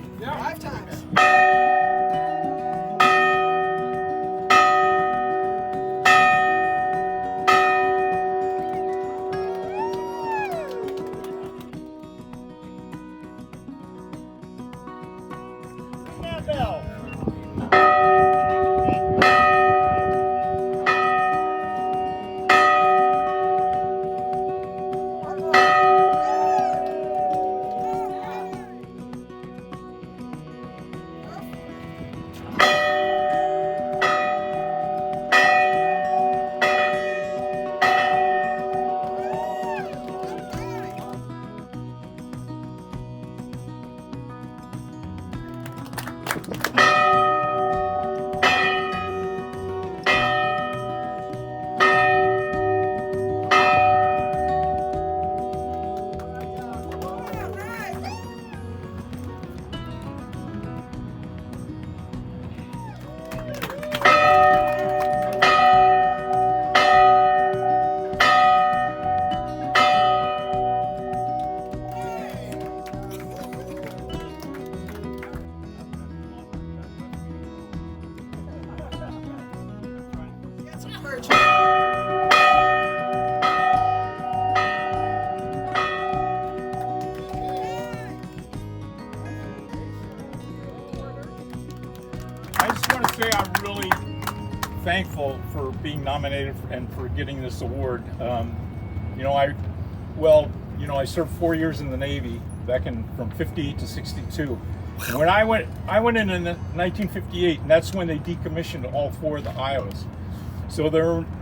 Hey, yeah. 5 times. I just want to say I'm really thankful for being nominated and for getting this award. I served 4 years in the Navy back from 58 to 62. And when I went in 1958, and that's when they decommissioned all 4 of the Iowas. So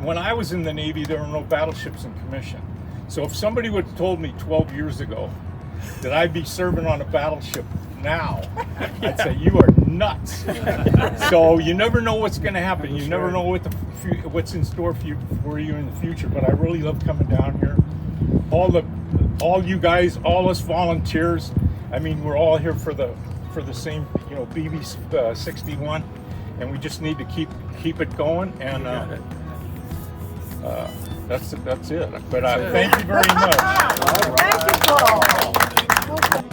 when I was in the Navy, there were no battleships in commission. So if somebody would have told me 12 years ago that I'd be serving on a battleship now, I'd say you are nuts. So you never know what's going to happen. You never know what's in store for you in the future. But I really love coming down here. All you guys, all us volunteers. I mean, we're all here for the same, BB 61, and we just need to keep it going. And that's it. But thank you very much. Thank you, Paul.